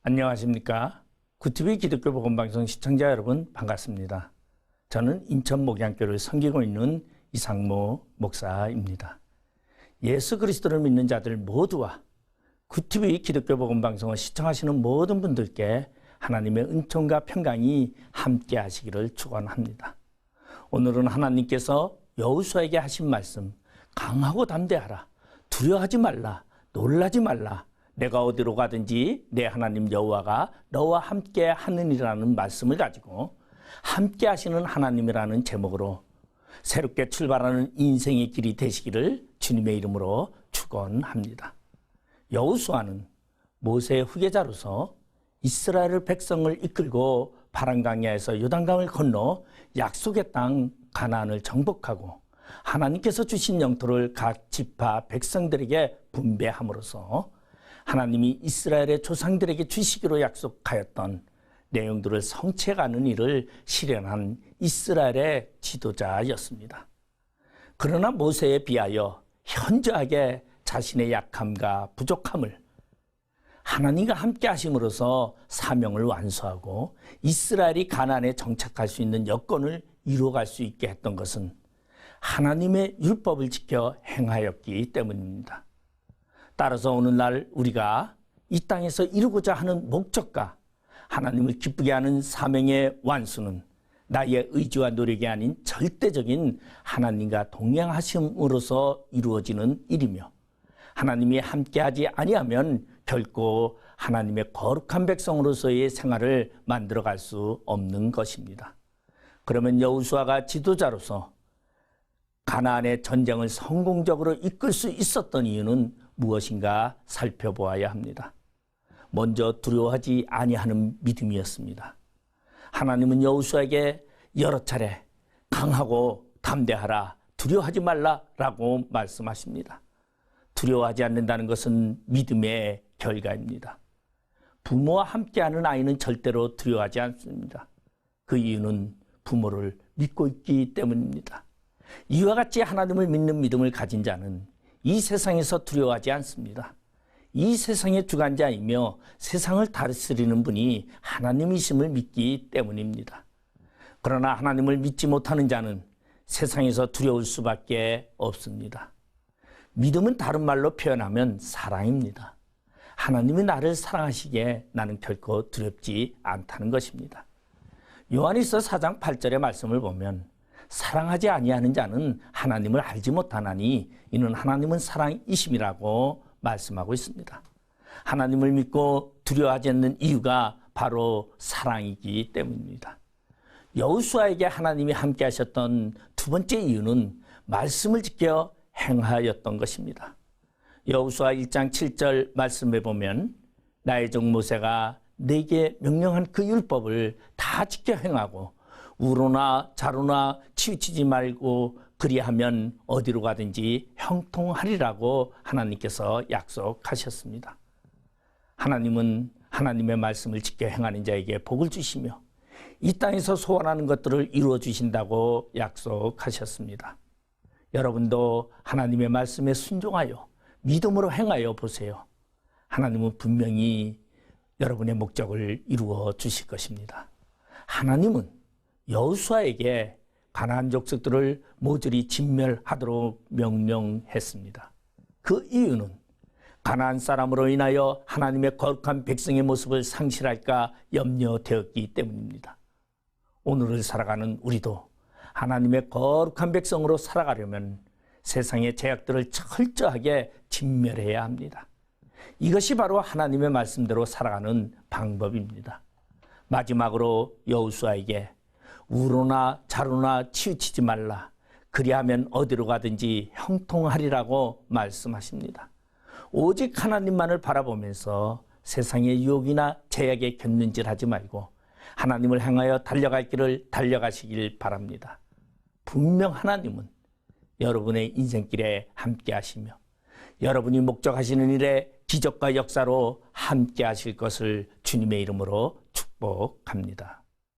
안녕하십니까. 구티비 기독교 복음방송 시청자 여러분 반갑습니다. 저는 인천 목양교를 섬기고 있는 이상모 목사입니다. 예수 그리스도를 믿는 자들 모두와 구티비 기독교 복음방송을 시청하시는 모든 분들께 하나님의 은총과 평강이 함께 하시기를 축원합니다. 오늘은 하나님께서 여호수아에게 하신 말씀, 강하고 담대하라, 두려워하지 말라, 놀라지 말라, 내가 어디로 가든지 내 하나님 여호와가 너와 함께 하느니라는 말씀을 가지고 함께 하시는 하나님이라는 제목으로 새롭게 출발하는 인생의 길이 되시기를 주님의 이름으로 축원합니다. 여호수아는 모세의 후계자로서 이스라엘 백성을 이끌고 바람강야에서 요단강을 건너 약속의 땅 가나안을 정복하고 하나님께서 주신 영토를 각 지파 백성들에게 분배함으로써 하나님이 이스라엘의 조상들에게 주시기로 약속하였던 내용들을 성취해가는 일을 실현한 이스라엘의 지도자였습니다. 그러나 모세에 비하여 현저하게 자신의 약함과 부족함을 하나님과 함께 하심으로써 사명을 완수하고 이스라엘이 가나안에 정착할 수 있는 여건을 이루어갈 수 있게 했던 것은 하나님의 율법을 지켜 행하였기 때문입니다. 따라서 오늘날 우리가 이 땅에서 이루고자 하는 목적과 하나님을 기쁘게 하는 사명의 완수는 나의 의지와 노력이 아닌 절대적인 하나님과 동행하심으로써 이루어지는 일이며 하나님이 함께하지 아니하면 결코 하나님의 거룩한 백성으로서의 생활을 만들어갈 수 없는 것입니다. 그러면 여호수아가 지도자로서 가나안의 전쟁을 성공적으로 이끌 수 있었던 이유는 무엇인가 살펴보아야 합니다. 먼저 두려워하지 아니하는 믿음이었습니다. 하나님은 여호수아에게 여러 차례 강하고 담대하라, 두려워하지 말라라고 말씀하십니다. 두려워하지 않는다는 것은 믿음의 결과입니다. 부모와 함께하는 아이는 절대로 두려워하지 않습니다. 그 이유는 부모를 믿고 있기 때문입니다. 이와 같이 하나님을 믿는 믿음을 가진 자는 이 세상에서 두려워하지 않습니다. 이 세상의 주관자이며 세상을 다스리는 분이 하나님이심을 믿기 때문입니다. 그러나 하나님을 믿지 못하는 자는 세상에서 두려울 수밖에 없습니다. 믿음은 다른 말로 표현하면 사랑입니다. 하나님이 나를 사랑하시기에 나는 결코 두렵지 않다는 것입니다. 요한일서 4장 8절의 말씀을 보면 사랑하지 아니하는 자는 하나님을 알지 못하나니 이는 하나님은 사랑이심이라고 말씀하고 있습니다. 하나님을 믿고 두려워하지 않는 이유가 바로 사랑이기 때문입니다. 여호수아에게 하나님이 함께 하셨던 두 번째 이유는 말씀을 지켜 행하였던 것입니다. 여호수아 1장 7절 말씀에 보면 나의 종 모세가 내게 명령한 그 율법을 다 지켜 행하고 우로나 자로나 치우치지 말고 그리하면 어디로 가든지 형통하리라고 하나님께서 약속하셨습니다. 하나님은 하나님의 말씀을 지켜 행하는 자에게 복을 주시며 이 땅에서 소원하는 것들을 이루어 주신다고 약속하셨습니다. 여러분도 하나님의 말씀에 순종하여 믿음으로 행하여 보세요. 하나님은 분명히 여러분의 목적을 이루어 주실 것입니다. 하나님은 여호수아에게 가나안 족속들을 모조리 진멸하도록 명령했습니다. 그 이유는 가나안 사람으로 인하여 하나님의 거룩한 백성의 모습을 상실할까 염려되었기 때문입니다. 오늘을 살아가는 우리도 하나님의 거룩한 백성으로 살아가려면 세상의 제약들을 철저하게 진멸해야 합니다. 이것이 바로 하나님의 말씀대로 살아가는 방법입니다. 마지막으로 여호수아에게 우로나 자로나 치우치지 말라, 그리하면 어디로 가든지 형통하리라고 말씀하십니다. 오직 하나님만을 바라보면서 세상의 유혹이나 제약에 견눈질하지 말고 하나님을 향하여 달려갈 길을 달려가시길 바랍니다. 분명 하나님은 여러분의 인생길에 함께 하시며 여러분이 목적하시는 일에 기적과 역사로 함께 하실 것을 주님의 이름으로 축복합니다.